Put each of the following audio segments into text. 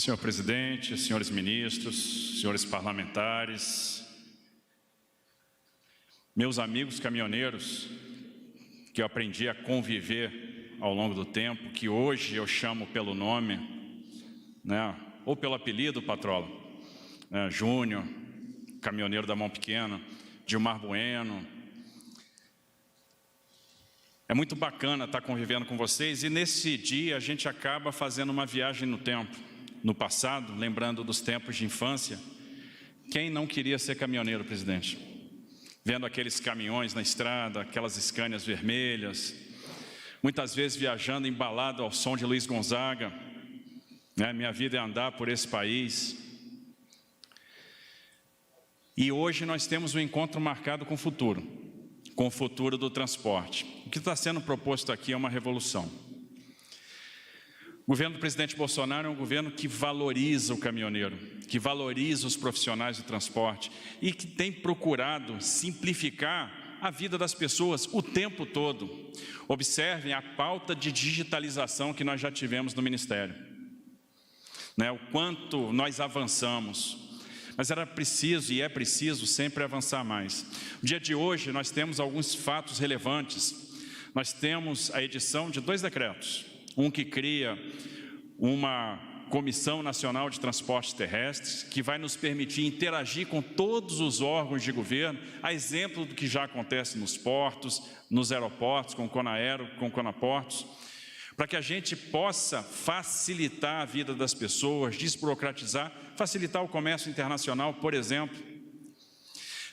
Senhor presidente, senhores ministros, senhores parlamentares, meus amigos caminhoneiros, que eu aprendi a conviver ao longo do tempo, que hoje eu chamo pelo nome, né, ou pelo apelido, patrola, Júnior, caminhoneiro da mão pequena, Gilmar Bueno. É muito bacana estar convivendo com vocês e nesse dia a gente acaba fazendo uma viagem no tempo, no passado, lembrando dos tempos de infância. Quem não queria ser caminhoneiro, presidente? Vendo aqueles caminhões na estrada, aquelas Scanias vermelhas, muitas vezes viajando embalado ao som de Luiz Gonzaga, né? Minha vida é andar por esse país. E hoje nós temos um encontro marcado com o futuro do transporte. O que está sendo proposto aqui é uma revolução. O governo do presidente Bolsonaro é um governo que valoriza o caminhoneiro, que valoriza os profissionais do transporte e que tem procurado simplificar a vida das pessoas o tempo todo. Observem a pauta de digitalização que nós já tivemos no Ministério, né? O quanto nós avançamos, mas era preciso e é preciso sempre avançar mais. No dia de hoje nós temos alguns fatos relevantes. Nós temos a edição de 2 decretos. Um que cria uma Comissão Nacional de Transportes Terrestres, que vai nos permitir interagir com todos os órgãos de governo, a exemplo do que já acontece nos portos, nos aeroportos, com o Conaero, com o Conaportos, para que a gente possa facilitar a vida das pessoas, desburocratizar, facilitar o comércio internacional, por exemplo.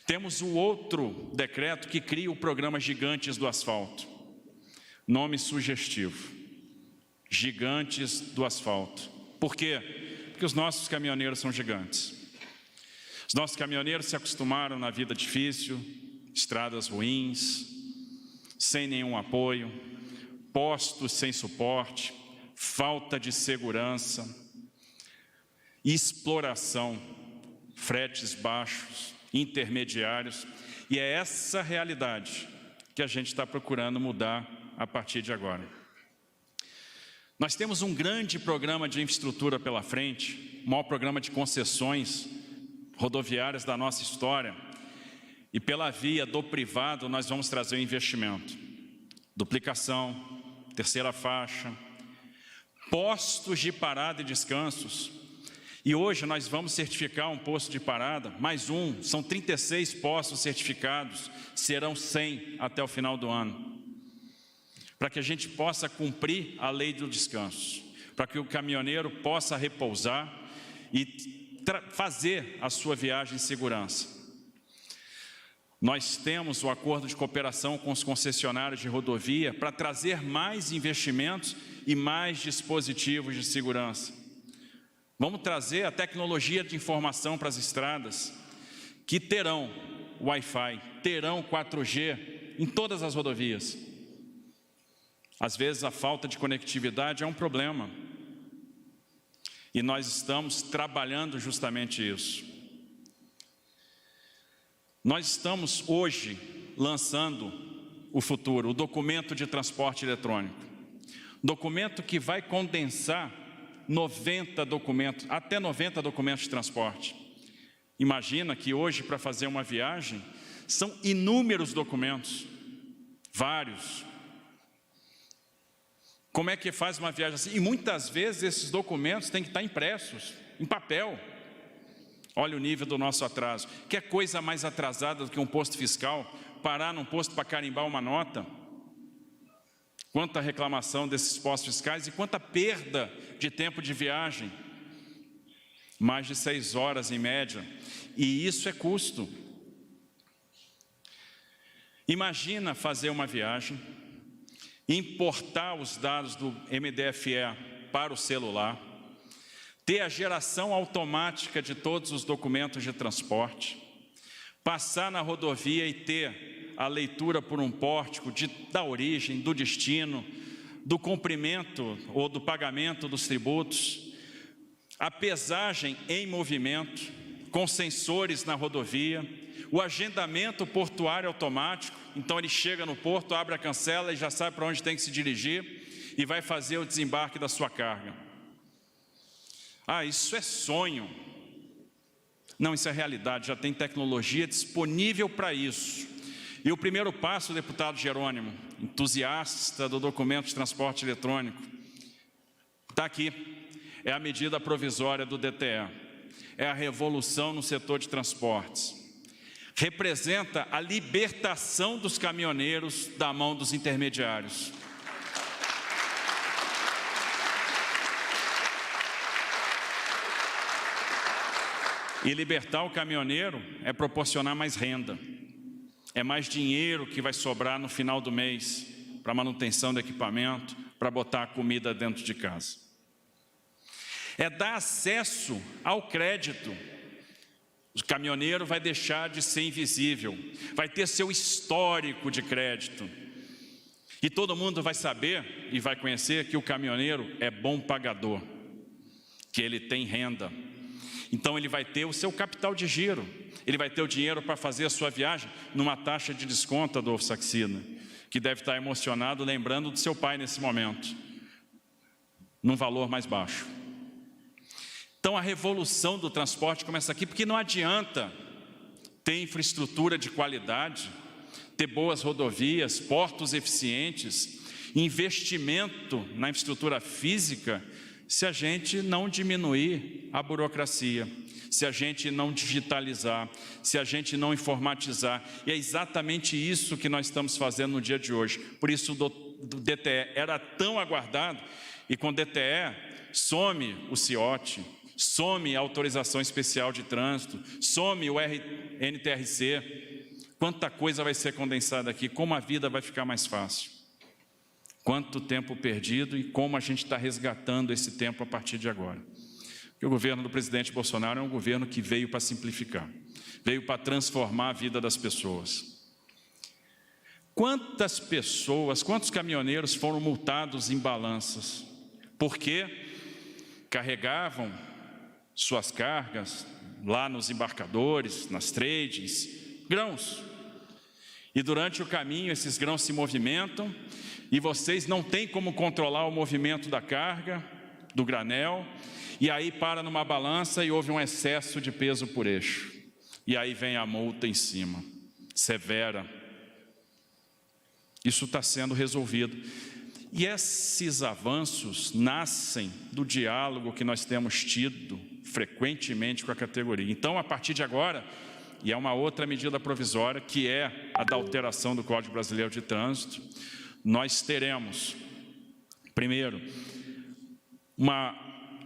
Temos o outro decreto que cria o programa Gigantes do Asfalto. Nome sugestivo. Gigantes do asfalto. Por quê? Porque os nossos caminhoneiros são gigantes. Os nossos caminhoneiros se acostumaram na vida difícil, estradas ruins, sem nenhum apoio, postos sem suporte, falta de segurança, exploração, fretes baixos, intermediários, e é essa realidade que a gente está procurando mudar a partir de agora. Nós temos um grande programa de infraestrutura pela frente, o maior programa de concessões rodoviárias da nossa história, e pela via do privado nós vamos trazer um investimento, duplicação, terceira faixa, postos de parada e descansos, e hoje nós vamos certificar um posto de parada, mais um, são 36 postos certificados, serão 100 até o final do ano, para que a gente possa cumprir a lei do descanso, para que o caminhoneiro possa repousar e fazer a sua viagem em segurança. Nós temos o acordo de cooperação com os concessionários de rodovia para trazer mais investimentos e mais dispositivos de segurança. Vamos trazer a tecnologia de informação para as estradas, que terão Wi-Fi, terão 4G em todas as rodovias. Às vezes a falta de conectividade é um problema. E nós estamos trabalhando justamente isso. Nós estamos hoje lançando o futuro, o documento de transporte eletrônico. Documento que vai condensar 90 documentos, até 90 documentos de transporte. Imagina que hoje, para fazer uma viagem, são inúmeros documentos, vários. Como é que faz uma viagem assim? E muitas vezes esses documentos têm que estar impressos, em papel. Olha o nível do nosso atraso. Que coisa mais atrasada do que um posto fiscal? Parar num posto para carimbar uma nota? Quanta reclamação desses postos fiscais e quanta perda de tempo de viagem. Mais de 6 horas em média. E isso é custo. Imagina fazer uma viagem, importar os dados do MDFE para o celular, ter a geração automática de todos os documentos de transporte, passar na rodovia e ter a leitura por um pórtico da origem, do destino, do cumprimento ou do pagamento dos tributos, a pesagem em movimento, com sensores na rodovia, o agendamento portuário automático, então ele chega no porto, abre a cancela e já sabe para onde tem que se dirigir e vai fazer o desembarque da sua carga. Ah, isso é sonho. Não, isso é realidade, já tem tecnologia disponível para isso. E o primeiro passo, deputado Jerônimo, entusiasta do documento de transporte eletrônico, está aqui, é a medida provisória do DTE, é a revolução no setor de transportes. Representa a libertação dos caminhoneiros da mão dos intermediários. E libertar o caminhoneiro é proporcionar mais renda. É mais dinheiro que vai sobrar no final do mês para manutenção do equipamento, para botar a comida dentro de casa. É dar acesso ao crédito. O caminhoneiro vai deixar de ser invisível, vai ter seu histórico de crédito. E todo mundo vai saber e vai conhecer que o caminhoneiro é bom pagador, que ele tem renda. Então ele vai ter o seu capital de giro, ele vai ter o dinheiro para fazer a sua viagem numa taxa de desconto, Adolfo Saxina, que deve estar emocionado lembrando do seu pai nesse momento, num valor mais baixo. Então a revolução do transporte começa aqui, porque não adianta ter infraestrutura de qualidade, ter boas rodovias, portos eficientes, investimento na infraestrutura física, se a gente não diminuir a burocracia, se a gente não digitalizar, se a gente não informatizar. E é exatamente isso que nós estamos fazendo no dia de hoje. Por isso o DTE era tão aguardado, e com o DTE some o CIOT, some a autorização especial de trânsito, some o NTRC. Quanta coisa vai ser condensada aqui, como a vida vai ficar mais fácil. Quanto tempo perdido e como a gente está resgatando esse tempo a partir de agora. Porque o governo do presidente Bolsonaro é um governo que veio para simplificar, veio para transformar a vida das pessoas. Quantas pessoas, quantos caminhoneiros foram multados em balanças? Porque carregavam suas cargas lá nos embarcadores, nas trades, grãos. E durante o caminho esses grãos se movimentam, e vocês não têm como controlar o movimento da carga, do granel, e aí para numa balança e houve um excesso de peso por eixo. E aí vem a multa em cima, severa. Isso está sendo resolvido. E esses avanços nascem do diálogo que nós temos tido frequentemente com a categoria. Então, a partir de agora, e é uma outra medida provisória, que é a da alteração do Código Brasileiro de Trânsito, nós teremos, primeiro,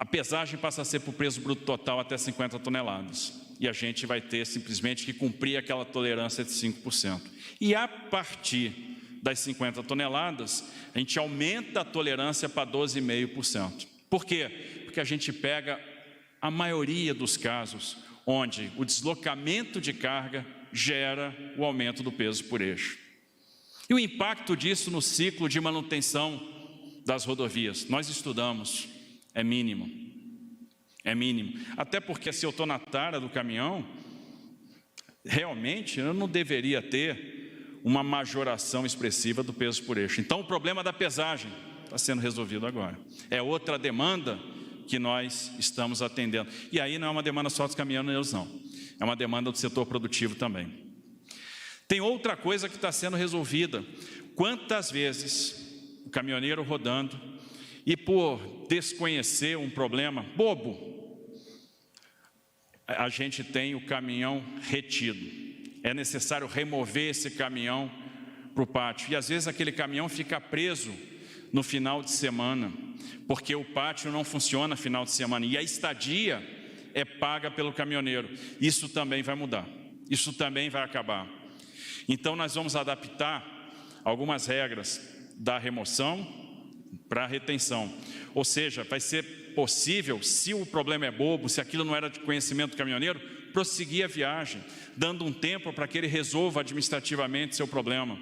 a pesagem passa a ser por peso bruto total até 50 toneladas. E a gente vai ter simplesmente que cumprir aquela tolerância de 5%. E a partir das 50 toneladas, a gente aumenta a tolerância para 12,5%. Por quê? Porque a gente pega a maioria dos casos onde o deslocamento de carga gera o aumento do peso por eixo. E o impacto disso no ciclo de manutenção das rodovias, nós estudamos, é mínimo. É mínimo. Até porque se eu estou na tara do caminhão, realmente eu não deveria ter uma majoração expressiva do peso por eixo. Então o problema da pesagem está sendo resolvido agora. É outra demanda que nós estamos atendendo. E aí não é uma demanda só dos caminhoneiros, não. É uma demanda do setor produtivo também. Tem outra coisa que está sendo resolvida. Quantas vezes o caminhoneiro rodando e por desconhecer um problema bobo, a gente tem o caminhão retido. É necessário remover esse caminhão para o pátio. E às vezes aquele caminhão fica preso no final de semana, porque o pátio não funciona no final de semana. E a estadia é paga pelo caminhoneiro. Isso também vai mudar. Isso também vai acabar. Então nós vamos adaptar algumas regras da remoção para a retenção. Ou seja, vai ser possível, se o problema é bobo, se aquilo não era de conhecimento do caminhoneiro, prosseguir a viagem, dando um tempo para que ele resolva administrativamente seu problema.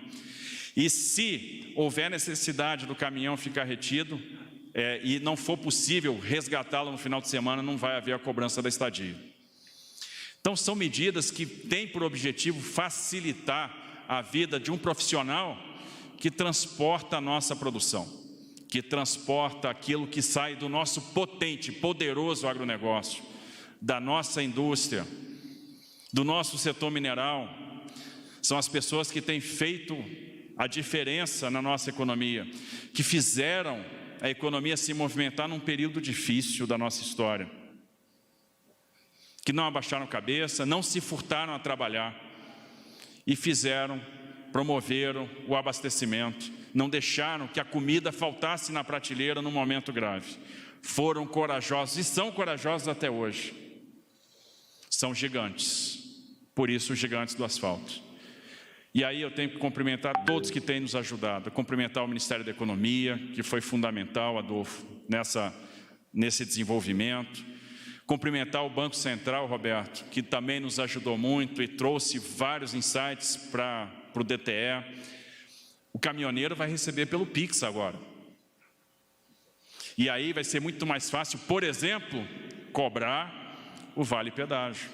E se houver necessidade do caminhão ficar retido, e não for possível resgatá-lo no final de semana, não vai haver a cobrança da estadia. Então são medidas que têm por objetivo facilitar a vida de um profissional que transporta a nossa produção, que transporta aquilo que sai do nosso potente, poderoso agronegócio, da nossa indústria, do nosso setor mineral. São as pessoas que têm feito a diferença na nossa economia, que fizeram a economia se movimentar num período difícil da nossa história, que não abaixaram a cabeça, não se furtaram a trabalhar e promoveram o abastecimento, não deixaram que a comida faltasse na prateleira num momento grave. Foram corajosos e são corajosos até hoje. São gigantes, por isso os gigantes do asfalto. E aí eu tenho que cumprimentar todos que têm nos ajudado, cumprimentar o Ministério da Economia, que foi fundamental, Adolfo, nesse desenvolvimento. Cumprimentar o Banco Central, Roberto, que também nos ajudou muito e trouxe vários insights para o DTE. O caminhoneiro vai receber pelo Pix agora. E aí vai ser muito mais fácil, por exemplo, cobrar o vale pedágio,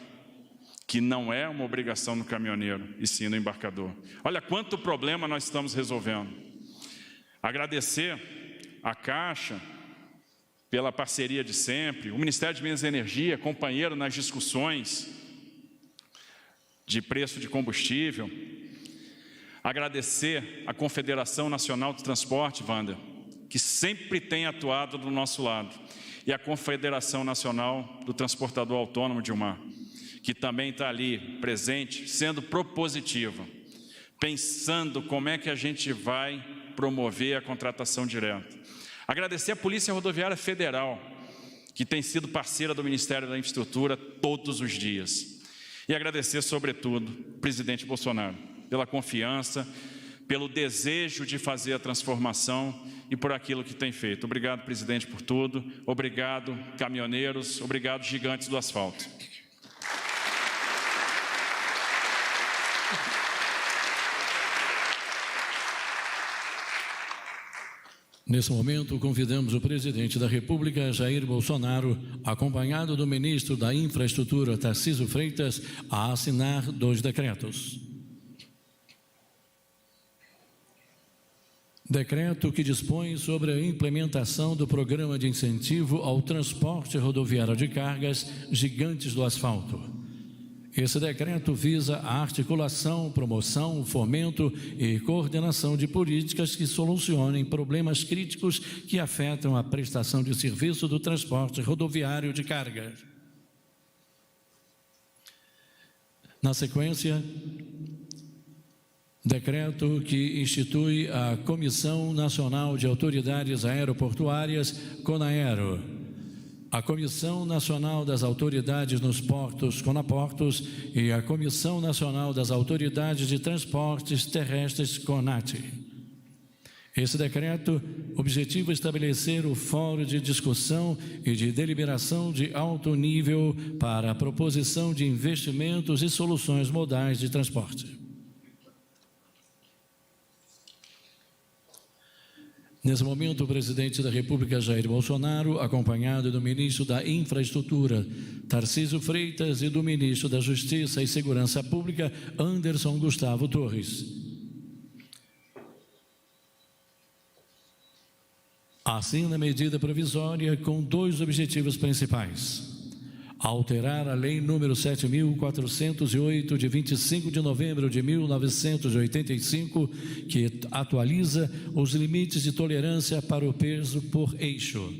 que não é uma obrigação do caminhoneiro, e sim do embarcador. Olha quanto problema nós estamos resolvendo. Agradecer a Caixa pela parceria de sempre, o Ministério de Minas e Energia, companheiro nas discussões de preço de combustível. Agradecer a Confederação Nacional do Transporte, Wander, que sempre tem atuado do nosso lado, e a Confederação Nacional do Transportador Autônomo, Dilmar, que também está ali presente, sendo propositiva, pensando como é que a gente vai promover a contratação direta. Agradecer a Polícia Rodoviária Federal, que tem sido parceira do Ministério da Infraestrutura todos os dias. E agradecer, sobretudo, o presidente Bolsonaro, pela confiança, pelo desejo de fazer a transformação e por aquilo que tem feito. Obrigado, presidente, por tudo. Obrigado, caminhoneiros. Obrigado, gigantes do asfalto. Nesse momento, convidamos o presidente da República, Jair Bolsonaro, acompanhado do ministro da Infraestrutura, Tarcísio Freitas, a assinar 2 decretos. Decreto que dispõe sobre a implementação do Programa de Incentivo ao Transporte Rodoviário de Cargas Gigantes do Asfalto. Esse decreto visa a articulação, promoção, fomento e coordenação de políticas que solucionem problemas críticos que afetam a prestação de serviço do transporte rodoviário de carga. Na sequência, decreto que institui a Comissão Nacional de Autoridades Aeroportuárias, CONAERO, a Comissão Nacional das Autoridades nos Portos, CONAPORTOS, e a Comissão Nacional das Autoridades de Transportes Terrestres, CONAT. Esse decreto objetiva estabelecer o fórum de discussão e de deliberação de alto nível para a proposição de investimentos e soluções modais de transporte. Nesse momento, o presidente da República, Jair Bolsonaro, acompanhado do ministro da Infraestrutura, Tarcísio Freitas, e do ministro da Justiça e Segurança Pública, Anderson Gustavo Torres. Assina a medida provisória com 2 objetivos principais: alterar a Lei número 7.408, de 25 de novembro de 1985, que atualiza os limites de tolerância para o peso por eixo.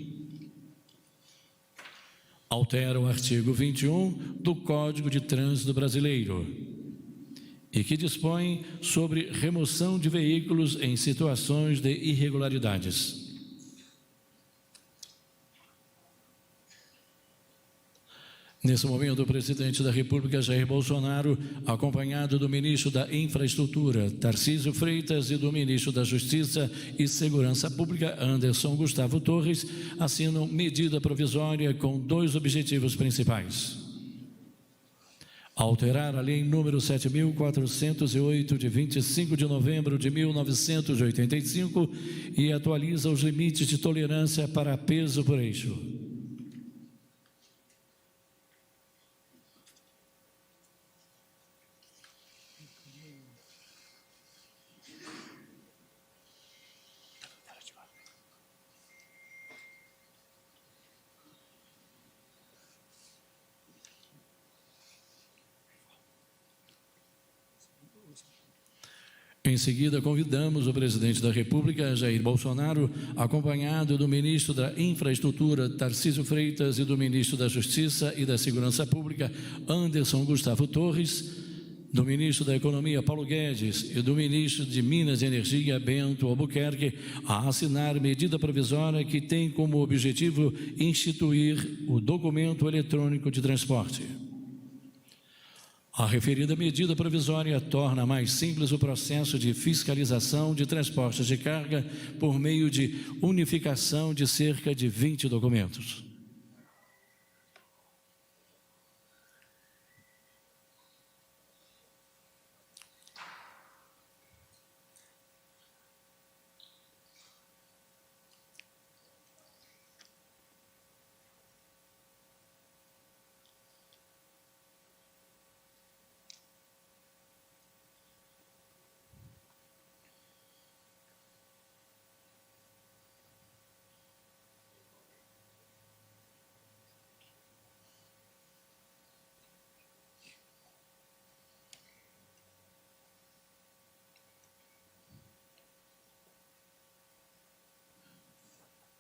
Altera o artigo 21 do Código de Trânsito Brasileiro e que dispõe sobre remoção de veículos em situações de irregularidades. Nesse momento, o presidente da República, Jair Bolsonaro, acompanhado do ministro da Infraestrutura, Tarcísio Freitas, e do ministro da Justiça e Segurança Pública, Anderson Gustavo Torres, assinam medida provisória com 2 objetivos principais: alterar a Lei número 7.408, de 25 de novembro de 1985, e atualiza os limites de tolerância para peso por eixo. Em seguida, convidamos o presidente da República, Jair Bolsonaro, acompanhado do ministro da Infraestrutura, Tarcísio Freitas, e do ministro da Justiça e da Segurança Pública, Anderson Gustavo Torres, do ministro da Economia, Paulo Guedes, e do ministro de Minas e Energia, Bento Albuquerque, a assinar medida provisória que tem como objetivo instituir o documento eletrônico de transporte. A referida medida provisória torna mais simples o processo de fiscalização de transportes de carga por meio de unificação de cerca de 20 documentos.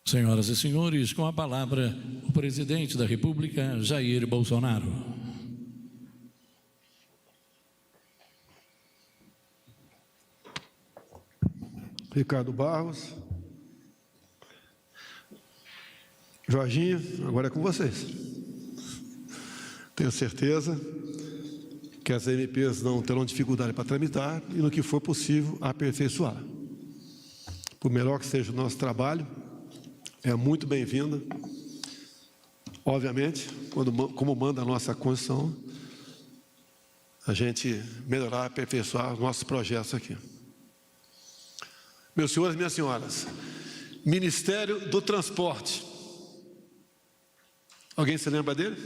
Senhoras e senhores, com a palavra, o presidente da República, Jair Bolsonaro. Ricardo Barros. Jorginho, agora é com vocês. Tenho certeza que as MPs não terão dificuldade para tramitar e, no que for possível, aperfeiçoar. Por melhor que seja o nosso trabalho, é muito bem-vinda. Obviamente, como manda a nossa Constituição, a gente melhorar, aperfeiçoar os nossos projetos aqui. Meus senhores e minhas senhoras, Ministério do Transporte. Alguém se lembra dele?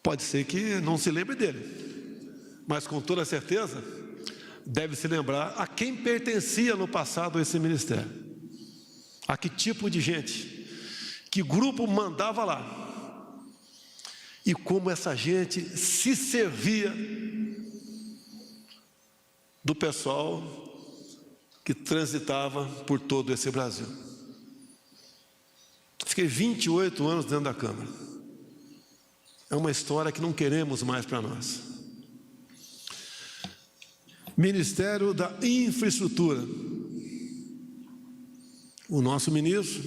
Pode ser que não se lembre dele, mas com toda certeza deve se lembrar a quem pertencia no passado esse ministério. A que tipo de gente, que grupo mandava lá e como essa gente se servia do pessoal que transitava por todo esse Brasil. Fiquei 28 anos dentro da Câmara. É uma história que não queremos mais para nós. Ministério da Infraestrutura. O nosso ministro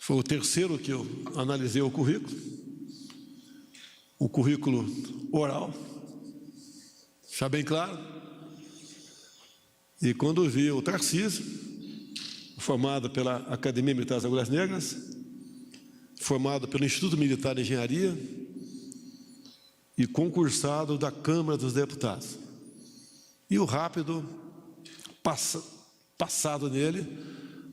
foi o terceiro que eu analisei o currículo oral, está bem claro. E quando vi o Tarcísio, formado pela Academia Militar das Agulhas Negras, formado pelo Instituto Militar de Engenharia e concursado da Câmara dos Deputados. E o rápido passado nele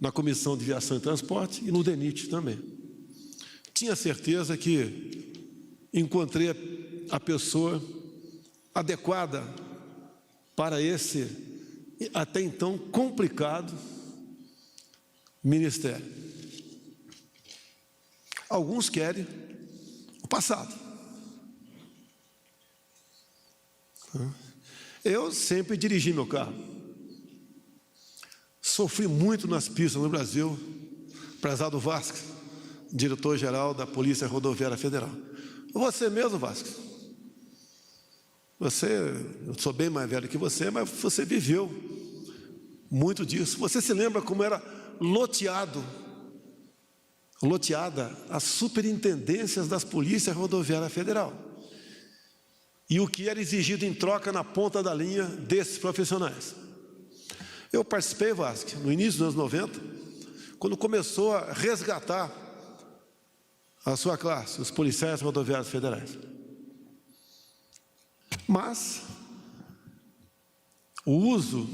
na Comissão de Viação e Transporte e no DENIT também. Tinha certeza que encontrei a pessoa adequada para esse, até então, complicado ministério. Alguns querem o passado. Eu sempre dirigi meu carro. Sofri muito nas pistas no Brasil. Prezado Vasques, diretor-geral da Polícia Rodoviária Federal. Você mesmo, Vasques. Eu sou bem mais velho que você, mas você viveu muito disso. Você se lembra como era loteada as superintendências das Polícias Rodoviária Federal. E o que era exigido em troca na ponta da linha desses profissionais. Eu participei, Vasques, no início dos anos 90, quando começou a resgatar a sua classe, os policiais rodoviários federais. Mas o uso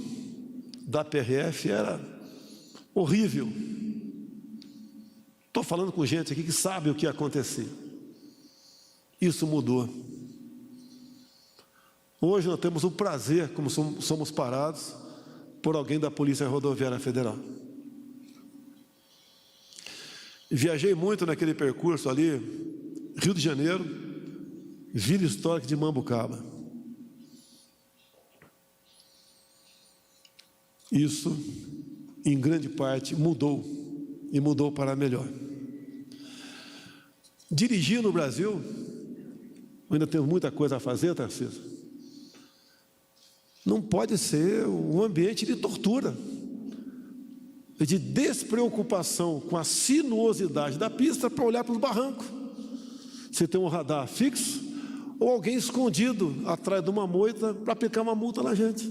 da PRF era horrível. Estou falando com gente aqui que sabe o que acontecia. Isso mudou. Hoje nós temos o prazer, como somos parados, por alguém da Polícia Rodoviária Federal. Viajei muito naquele percurso ali, Rio de Janeiro, Vila Histórica de Mambucaba. Isso, em grande parte, mudou, e mudou para melhor. Dirigir no Brasil, ainda temos muita coisa a fazer, Tarcísio, não pode ser um ambiente de tortura, de despreocupação com a sinuosidade da pista para olhar para os barrancos. Se tem um radar fixo, ou alguém escondido atrás de uma moita para aplicar uma multa na gente.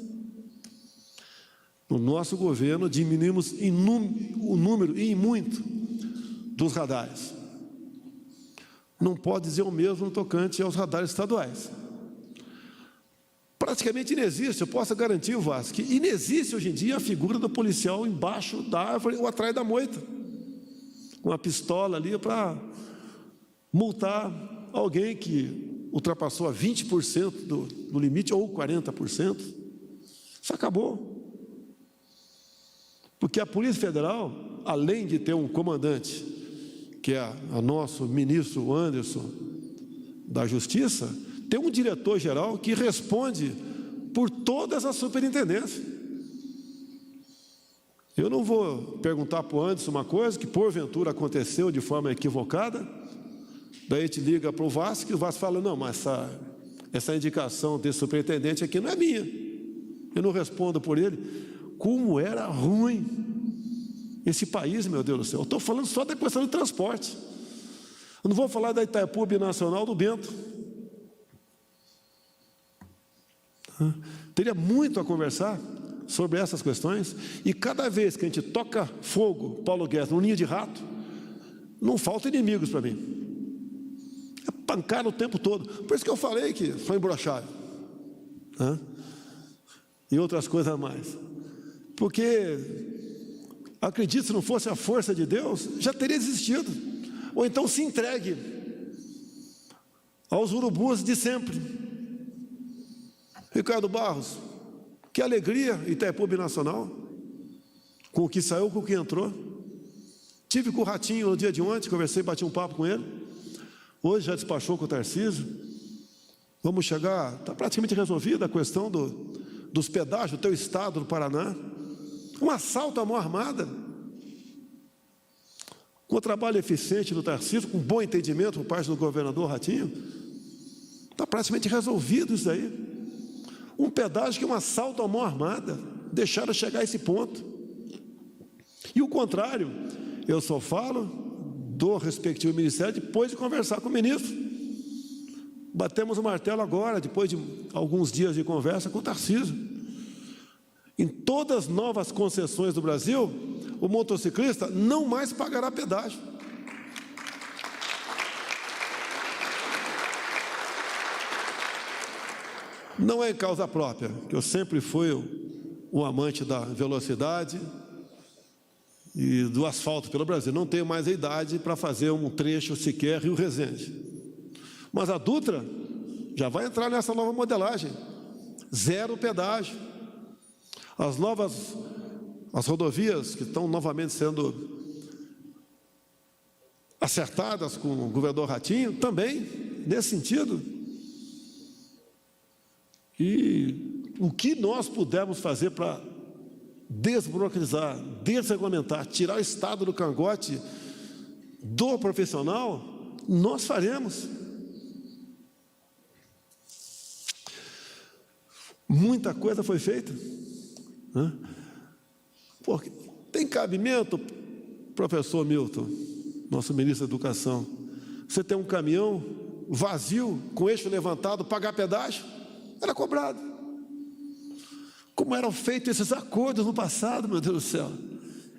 No nosso governo, diminuímos o número, e muito, dos radares. Não pode dizer o mesmo no tocante aos radares estaduais. Praticamente inexiste, eu posso garantir, o Vasco, que inexiste hoje em dia a figura do policial embaixo da árvore ou atrás da moita, com uma pistola ali para multar alguém que ultrapassou a 20% do limite, ou 40%. Isso acabou. Porque a Polícia Federal, além de ter um comandante, que é o nosso ministro Anderson da Justiça, tem um diretor-geral que responde por todas as superintendências. Eu não vou perguntar para o Anderson uma coisa que porventura aconteceu de forma equivocada, daí a gente liga para o Vasco e o Vasco fala, não, mas essa indicação desse superintendente aqui não é minha. Eu não respondo por ele. Como era ruim esse país, meu Deus do céu. Eu estou falando só da questão do transporte. Eu não vou falar da Itaipu Binacional do Bento. Teria muito a conversar sobre essas questões. E cada vez que a gente toca fogo, Paulo Guedes, num ninho de rato, não faltam inimigos para mim. É pancada o tempo todo. Por isso que eu falei que sou imbrochável. E outras coisas a mais. Porque, acredito, se não fosse a força de Deus, já teria existido. Ou então se entregue aos urubus de sempre. Ricardo Barros, que alegria Itaipu Binacional, com o que saiu, com o que entrou. Tive com o Ratinho no dia de ontem, conversei, bati um papo com ele. Hoje já despachou com o Tarcísio. Vamos chegar, está praticamente resolvida a questão dos pedágios do teu estado, do Paraná. Um assalto à mão armada, com o trabalho eficiente do Tarcísio, com bom entendimento por parte do governador Ratinho, está praticamente resolvido isso aí. Um pedágio que é um assalto à mão armada, deixaram chegar a esse ponto. E o contrário, eu só falo do respectivo ministério depois de conversar com o ministro. Batemos o martelo agora, depois de alguns dias de conversa com o Tarcísio. Em todas as novas concessões do Brasil, o motociclista não mais pagará pedágio. Não é em causa própria, que eu sempre fui um amante da velocidade e do asfalto pelo Brasil. Não tenho mais a idade para fazer um trecho sequer Rio Resende. Mas a Dutra já vai entrar nessa nova modelagem. 0 pedágio. As rodovias que estão novamente sendo acertadas com o governador Ratinho, também, nesse sentido. E o que nós pudermos fazer para desburocratizar, desregulamentar, tirar o Estado do cangote do profissional, nós faremos. Muita coisa foi feita. Porque tem cabimento, professor Milton, nosso ministro da Educação, você tem um caminhão vazio, com eixo levantado, pagar pedágio? Era cobrado. Como eram feitos esses acordos no passado, meu Deus do céu?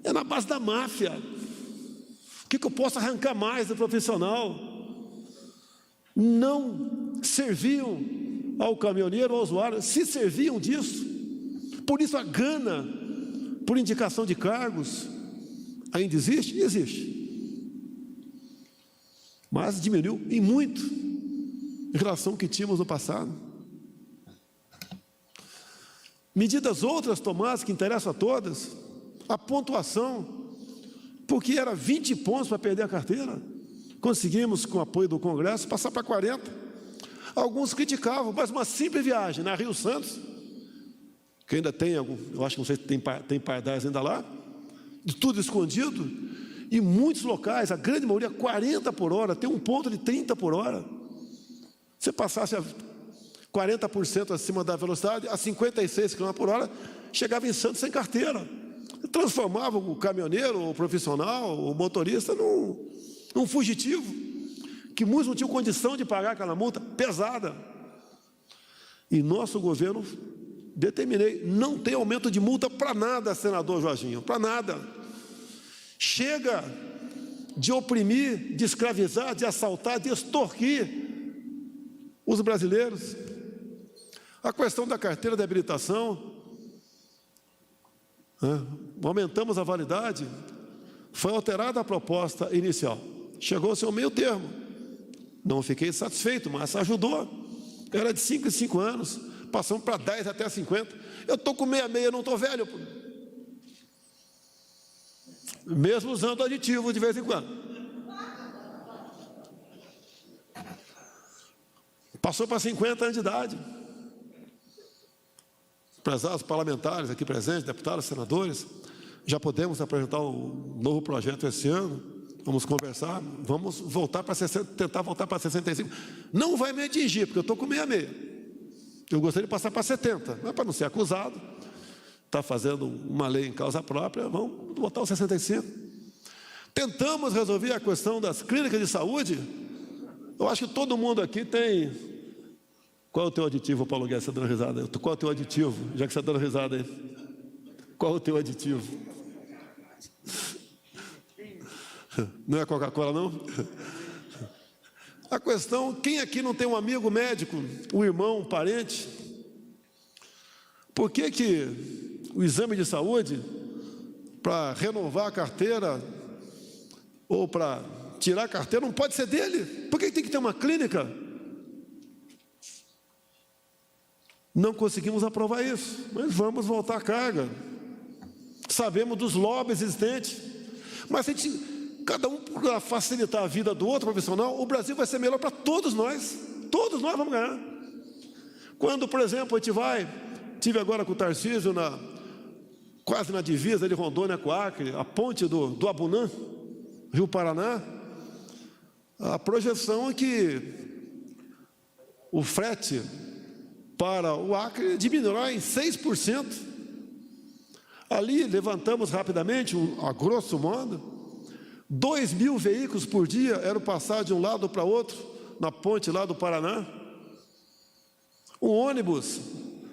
É na base da máfia. O que eu posso arrancar mais do profissional? Não serviam ao caminhoneiro, ao usuário, se serviam disso. Por isso a gana por indicação de cargos ainda existe? Existe. Mas diminuiu em muito em relação ao que tínhamos no passado. Medidas outras tomadas que interessam a todas, a pontuação, porque era 20 pontos para perder a carteira, conseguimos, com o apoio do Congresso, passar para 40. Alguns criticavam, mas uma simples viagem na Rio Santos, que ainda tem algum, eu acho que não sei se tem pardais ainda lá, de tudo escondido, e muitos locais, a grande maioria, 40 por hora, tem um ponto de 30 por hora. Se passasse a 40% acima da velocidade, a 56 km por hora, chegava em Santos sem carteira. Transformava o caminhoneiro, o profissional, o motorista num fugitivo, que muitos não tinham condição de pagar aquela multa pesada. E nosso governo, determinei, não tem aumento de multa para nada, senador Jorginho, para nada. Chega de oprimir, de escravizar, de assaltar, de extorquir os brasileiros. A questão da carteira de habilitação, aumentamos a validade, foi alterada a proposta inicial. Chegou-se ao meio termo. Não fiquei satisfeito, mas ajudou. Era de 5 em 5 anos, passamos para 10 até 50. Eu estou com 66, não estou velho. Mesmo usando aditivo de vez em quando. Passou para 50 anos de idade. Prezados parlamentares aqui presentes, deputados, senadores, já podemos apresentar um novo projeto esse ano. Vamos conversar, vamos voltar para 60, tentar voltar para 65. Não vai me atingir, porque eu estou com 66. Eu gostaria de passar para 70, mas para não ser acusado, está fazendo uma lei em causa própria, vamos botar os 65. Tentamos resolver a questão das clínicas de saúde. Eu acho que todo mundo aqui tem... Qual é o teu aditivo, Paulo Guedes, você está dando risada aí? Qual é o teu aditivo, já que você está dando risada aí? Qual é o teu aditivo? Não é Coca-Cola, não? A questão, quem aqui não tem um amigo médico, um irmão, um parente? Por que o exame de saúde, para renovar a carteira, ou para tirar a carteira, não pode ser dele? Por que tem que ter uma clínica? Não conseguimos aprovar isso, mas vamos voltar à carga. Sabemos dos lobbies existentes, mas se a gente... Cada um para facilitar a vida do outro profissional, o Brasil vai ser melhor para todos nós. Todos nós vamos ganhar. Quando, por exemplo, a gente tive agora com o Tarcísio, quase na divisa de Rondônia com o Acre, a ponte do Abunã, Rio Paraná, a projeção é que o frete para o Acre diminuirá em 6%. Ali levantamos rapidamente, a grosso modo, 2.000 veículos por dia eram passar de um lado para outro, na ponte lá do Paraná. Um ônibus,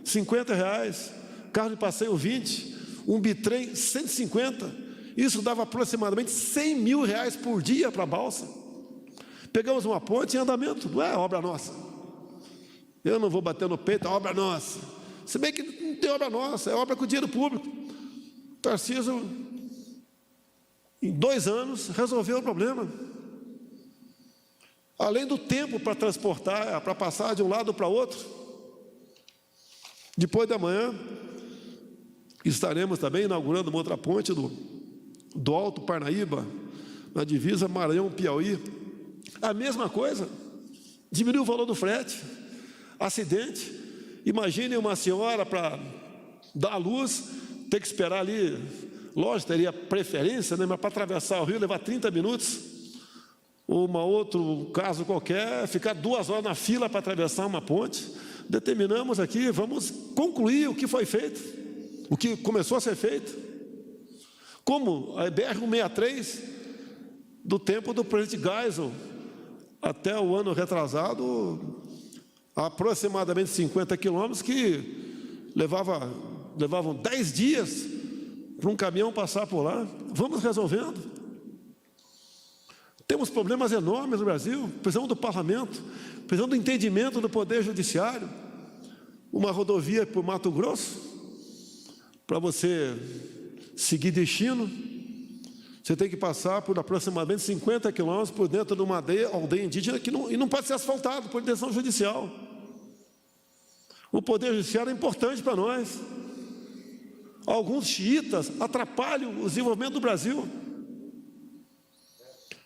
R$50, carro de passeio 20, um bitrem 150. Isso dava aproximadamente R$100 mil por dia para a balsa. Pegamos uma ponte em andamento, não é obra nossa. Eu não vou bater no peito, é obra nossa. Se bem que não tem obra nossa, é obra com dinheiro público. Tarcísio, em 2 anos, resolveu o problema. Além do tempo para transportar, para passar de um lado para outro. Depois da manhã, estaremos também inaugurando uma outra ponte do Alto Parnaíba, na divisa Maranhão-Piauí. A mesma coisa, diminuiu o valor do frete. Acidente, imagine uma senhora para dar à luz, ter que esperar ali, lógico, teria preferência, né? Mas para atravessar o rio levar 30 minutos, ou outro caso qualquer, ficar 2 horas na fila para atravessar uma ponte. Determinamos aqui, vamos concluir o que foi feito, o que começou a ser feito. Como a BR-163, do tempo do presidente Geisel, até o ano retrasado, aproximadamente 50 quilômetros, que levavam 10 dias para um caminhão passar por lá. Vamos resolvendo. Temos problemas enormes no Brasil, precisamos do parlamento, precisamos do entendimento do Poder Judiciário. Uma rodovia por Mato Grosso, para você seguir destino, você tem que passar por aproximadamente 50 quilômetros por dentro de uma aldeia indígena e não pode ser asfaltado por decisão judicial. O Poder Judiciário é importante para nós. Alguns xiitas atrapalham o desenvolvimento do Brasil.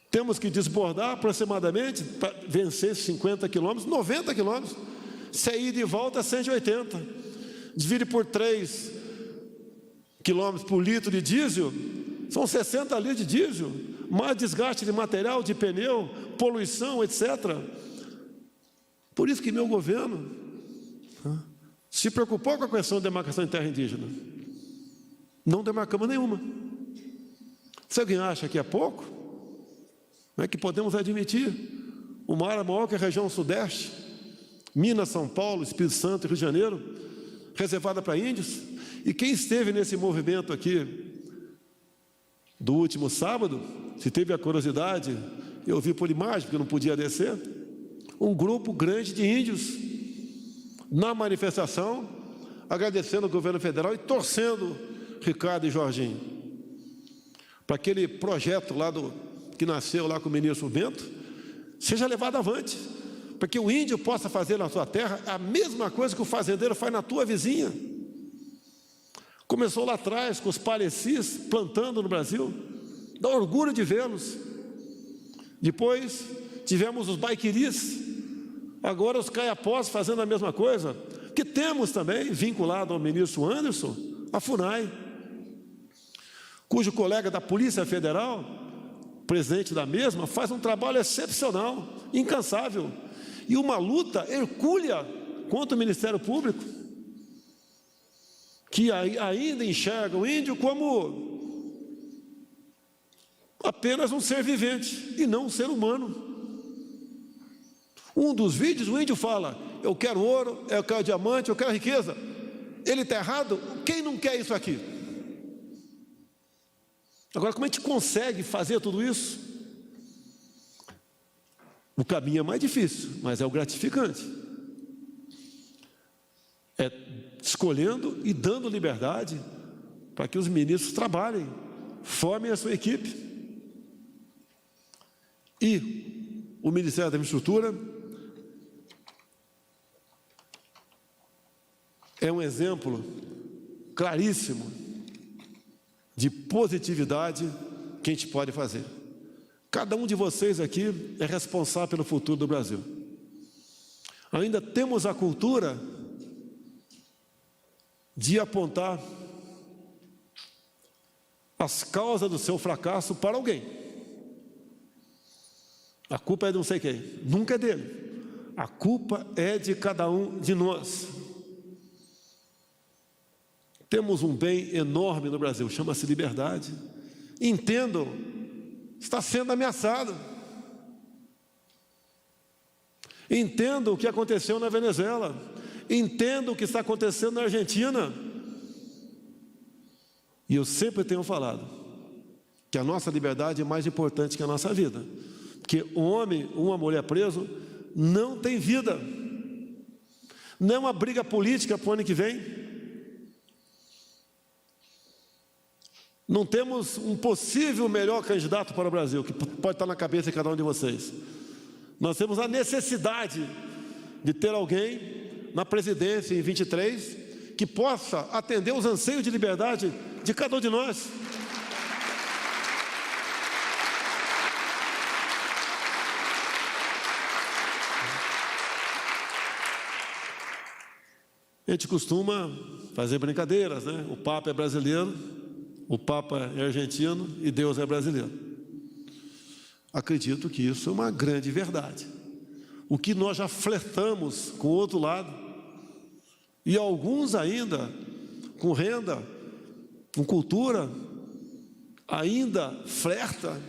Temos que desbordar aproximadamente, para vencer 50 quilômetros, 90 quilômetros. Se é ida e volta, 180. Divide por 3 quilômetros por litro de diesel, são 60 litros de diesel, mais desgaste de material, de pneu, poluição, etc. Por isso que meu governo se preocupou com a questão de demarcação de terra indígena. Não demarcamos nenhuma. Se alguém acha que é pouco, é que podemos admitir uma área maior que a região sudeste, Minas, São Paulo, Espírito Santo e Rio de Janeiro, reservada para índios. E quem esteve nesse movimento aqui do último sábado, se teve a curiosidade, eu vi por imagem, porque não podia descer, um grupo grande de índios na manifestação, agradecendo ao governo federal e torcendo Ricardo e Jorginho, para aquele projeto lá que nasceu lá com o ministro Bento, seja levado avante, para que o índio possa fazer na sua terra a mesma coisa que o fazendeiro faz na tua vizinha. Começou lá atrás com os palecis plantando no Brasil, dá orgulho de vê-los. Depois tivemos os baiquiris, agora os caiapós fazendo a mesma coisa, que temos também, vinculado ao ministro Anderson, a FUNAI, cujo colega da Polícia Federal, presidente da mesma, faz um trabalho excepcional, incansável, e uma luta hercúlea contra o Ministério Público, que ainda enxerga o índio como apenas um ser vivente e não um ser humano. Um dos vídeos, o índio fala: eu quero ouro, eu quero diamante, eu quero riqueza. Ele está errado? Quem não quer isso aqui? Agora, como a gente consegue fazer tudo isso? O caminho é mais difícil, mas é o gratificante. É escolhendo e dando liberdade para que os ministros trabalhem, formem a sua equipe. E o Ministério da Infraestrutura é um exemplo claríssimo de positividade que a gente pode fazer. Cada um de vocês aqui é responsável pelo futuro do Brasil. Ainda temos a cultura de apontar as causas do seu fracasso para alguém. A culpa é de não sei quem, nunca é dele. A culpa é de cada um de nós. Temos um bem enorme no Brasil, chama-se liberdade. Entendam, está sendo ameaçado. Entendam o que aconteceu na Venezuela. Entendam o que está acontecendo na Argentina. E eu sempre tenho falado que a nossa liberdade é mais importante que a nossa vida. Porque um homem, uma mulher preso, não tem vida. Não é uma briga política para o ano que vem. Não temos um possível melhor candidato para o Brasil, que pode estar na cabeça de cada um de vocês. Nós temos a necessidade de ter alguém na presidência em 23 que possa atender os anseios de liberdade de cada um de nós. A gente costuma fazer brincadeiras, né? O Papa é brasileiro, o Papa é argentino e Deus é brasileiro. Acredito que isso é uma grande verdade. O que nós já flertamos com o outro lado, e alguns ainda com renda, com cultura, ainda flerta.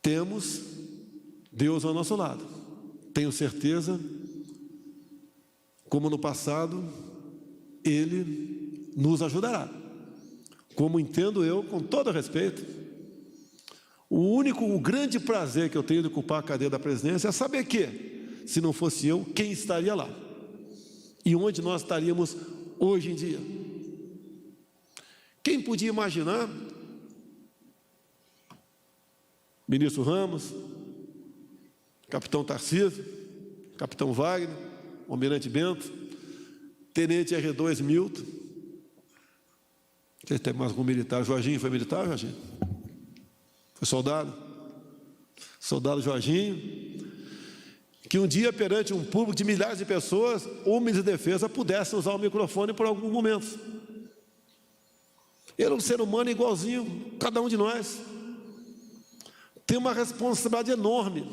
Temos Deus ao nosso lado. Tenho certeza, como no passado, Ele nos ajudará. Como entendo eu, com todo respeito, o grande prazer que eu tenho de ocupar a cadeira da presidência é saber que, se não fosse eu, quem estaria lá? E onde nós estaríamos hoje em dia? Quem podia imaginar? Ministro Ramos, Capitão Tarcísio, Capitão Wagner, Almirante Bento, Tenente R2 Milton. Vocês têm mais algum militar? Jorginho foi militar, Jorginho? foi soldado Jorginho, que um dia, perante um público de milhares de pessoas, homens de defesa pudessem usar o microfone por algum momento. Ele é um ser humano igualzinho, cada um de nós. Tem uma responsabilidade enorme.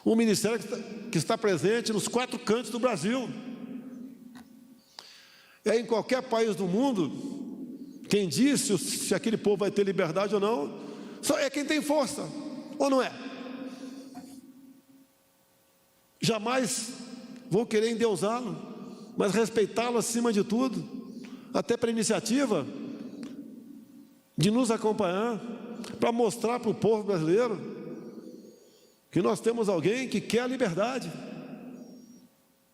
Um ministério que está presente nos 4 cantos do Brasil. Em qualquer país do mundo, quem diz se aquele povo vai ter liberdade ou não, só é quem tem força, ou não é? Jamais vou querer endeusá-lo, mas respeitá-lo acima de tudo, até para a iniciativa de nos acompanhar, para mostrar para o povo brasileiro que nós temos alguém que quer a liberdade,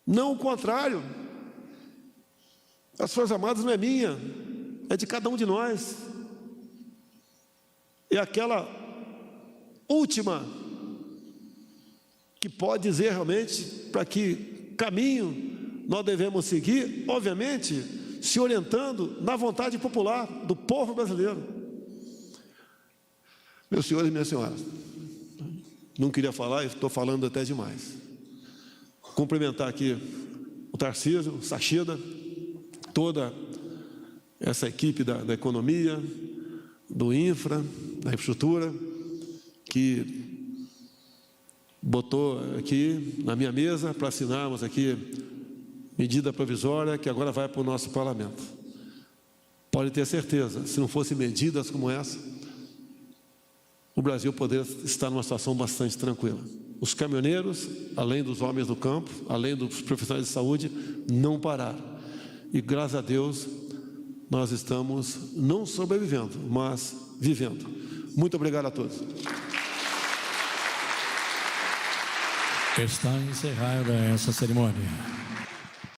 não o contrário. As Forças Armadas não é minha, é de cada um de nós. É aquela última que pode dizer realmente para que caminho nós devemos seguir, obviamente, se orientando na vontade popular do povo brasileiro. Meus senhores e minhas senhoras, não queria falar, estou falando até demais. Cumprimentar aqui o Tarcísio, o Sachida, toda essa equipe da economia, do infra, da infraestrutura, que botou aqui na minha mesa para assinarmos aqui medida provisória que agora vai para o nosso parlamento. Pode ter certeza, se não fossem medidas como essa, o Brasil poderia estar numa situação bastante tranquila. Os caminhoneiros, além dos homens do campo, além dos profissionais de saúde, não pararam. E graças a Deus, nós estamos não sobrevivendo, mas vivendo. Muito obrigado a todos. Está encerrada essa cerimônia.